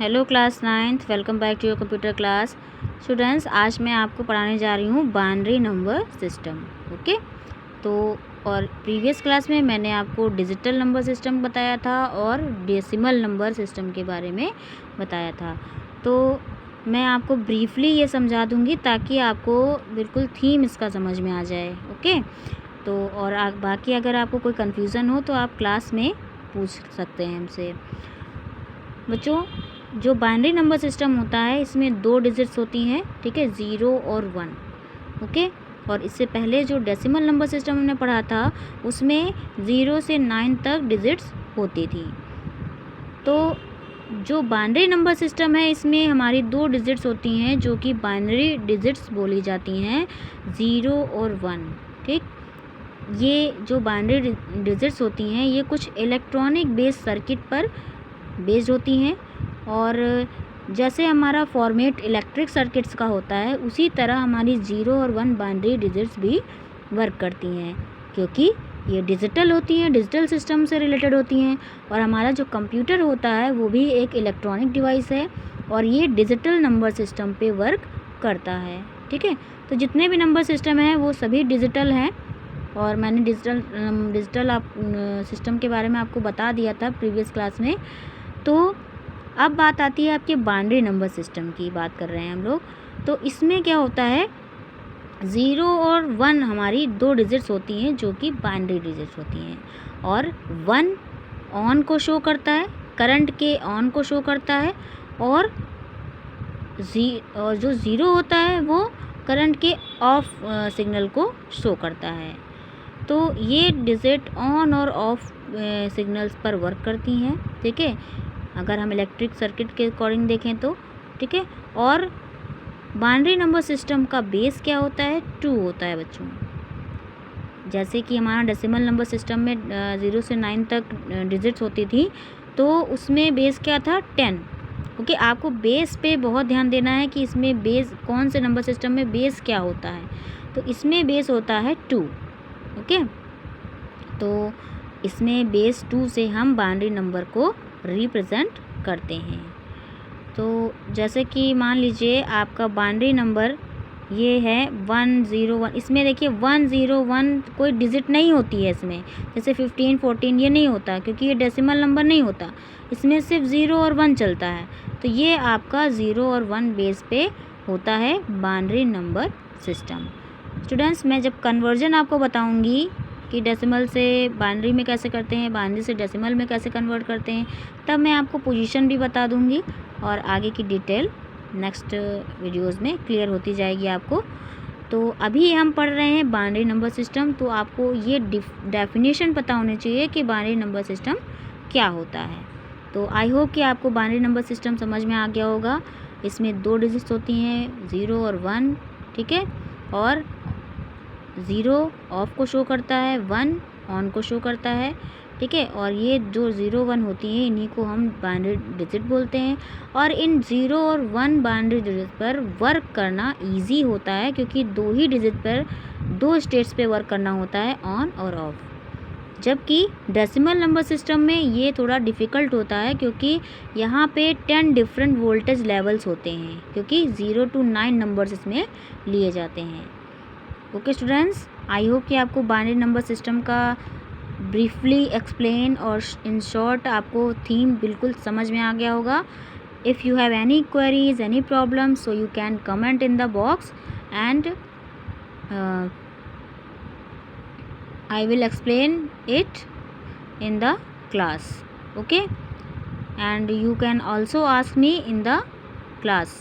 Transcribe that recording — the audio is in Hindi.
Hello class 9th, welcome back to your computer class. Students, आज मैं आपको पढ़ाने जा रही हूँ बाइनरी नंबर सिस्टम। ओके, तो और प्रीवियस क्लास में मैंने आपको डिजिटल नंबर सिस्टम बताया था और डेसिमल नंबर सिस्टम के बारे में बताया था। तो मैं आपको ब्रीफली ये समझा दूँगी ताकि आपको बिल्कुल थीम इसका समझ में आ जाए। ओके, तो और बाकी अगर आपको कोई कन्फ्यूज़न हो तो आप क्लास में पूछ सकते हैं हमसे। बच्चों, जो बाइनरी नंबर सिस्टम होता है इसमें 2 डिजिट्स होती हैं, ठीक है, 0 और 1। ओके, और इससे पहले जो डेसिमल नंबर सिस्टम हमने पढ़ा था उसमें 0 से 9 तक डिजिट्स होती थी। तो जो बाइनरी नंबर सिस्टम है इसमें हमारी 2 डिजिट्स होती हैं जो कि बाइनरी डिजिट्स बोली जाती हैं, 0 और 1। ठीक, ये जो बाइनरी डिजिट्स होती हैं ये कुछ इलेक्ट्रॉनिक बेस्ड सर्किट पर बेस्ड होती हैं, और जैसे हमारा फॉर्मेट इलेक्ट्रिक सर्किट्स का होता है उसी तरह हमारी 0 और 1 बाइनरी डिजिट्स भी वर्क करती हैं, क्योंकि ये डिजिटल होती हैं, डिजिटल सिस्टम से रिलेटेड होती हैं। और हमारा जो कंप्यूटर होता है वो भी एक इलेक्ट्रॉनिक डिवाइस है और ये डिजिटल नंबर सिस्टम पे वर्क करता है। ठीक है, तो जितने भी नंबर सिस्टम हैं वो सभी डिजिटल हैं, और मैंने डिजिटल सिस्टम के बारे में आपको बता दिया था प्रीवियस क्लास में। तो अब बात आती है आपके बाइनरी नंबर सिस्टम की, बात कर रहे हैं हम लोग। तो इसमें क्या होता है, 0 और 1 हमारी 2 डिजिट्स होती हैं जो कि बाइनरी डिजिट्स होती हैं, और 1 ऑन को शो करता है, करंट के ऑन को शो करता है, और जो 0 होता है वो करंट के ऑफ सिग्नल को शो करता है। तो ये डिजिट ऑन और ऑफ सिग्नल्स पर वर्क करती हैं। ठीक है, अगर हम इलेक्ट्रिक सर्किट के अकॉर्डिंग देखें तो। ठीक है, और बाइनरी नंबर सिस्टम का बेस क्या होता है, 2 होता है बच्चों। जैसे कि हमारा डेसिमल नंबर सिस्टम में 0 से 9 तक डिजिट्स होती थी, तो उसमें बेस क्या था, 10। ओके, आपको बेस पे बहुत ध्यान देना है कि इसमें बेस कौन से नंबर सिस्टम में बेस क्या होता है। तो इसमें बेस होता है 2। ओके, तो इसमें बेस 2 से हम बाइनरी नंबर को रिप्रेजेंट करते हैं। तो जैसे कि मान लीजिए आपका बाइनरी नंबर ये है 101। इसमें देखिए 101 कोई डिजिट नहीं होती है इसमें, जैसे 15, 14 ये नहीं होता क्योंकि ये डेसिमल नंबर नहीं होता, इसमें सिर्फ 0 और 1 चलता है। तो ये आपका 0 और 1 बेस पे होता है बाइनरी नंबर सिस्टम। स्टूडेंट्स, मैं जब कन्वर्जन आपको बताऊंगी कि डेसिमल से बाइनरी में कैसे करते हैं, बाइनरी से डेसिमल में कैसे कन्वर्ट करते हैं, तब मैं आपको पोजीशन भी बता दूंगी और आगे की डिटेल नेक्स्ट वीडियोस में क्लियर होती जाएगी आपको। तो अभी हम पढ़ रहे हैं बाइनरी नंबर सिस्टम, तो आपको ये डेफिनेशन पता होनी चाहिए कि बाइनरी नंबर सिस्टम क्या होता है। तो आई होप कि आपको बाइनरी नंबर सिस्टम समझ में आ गया होगा। इसमें 2 डिजिट्स होती हैं, 0 और 1। ठीक है, और 0 ऑफ को शो करता है, 1 ऑन को शो करता है। ठीक है, और ये जो 0, 1 होती हैं इन्हीं को हम बाइनरी डिजिट बोलते हैं। और इन 0 और 1 बाइनरी डिजिट पर वर्क करना इजी होता है क्योंकि 2 ही डिजिट पर 2 स्टेट्स पे वर्क करना होता है, ऑन और ऑफ। जबकि डेसिमल नंबर सिस्टम में ये थोड़ा डिफ़िकल्ट होता है क्योंकि यहाँ पे 10 डिफरेंट वोल्टेज लेवल्स होते हैं, क्योंकि 0 to 9 नंबर्स इसमें लिए जाते हैं। ओके स्टूडेंट्स, आई होप कि आपको बाइनरी नंबर सिस्टम का ब्रीफली एक्सप्लेन और इन शॉर्ट आपको थीम बिल्कुल समझ में आ गया होगा। If you have any queries, any problem, so you can comment in the box and I will explain it in the class. Okay, and you can also ask me in the class.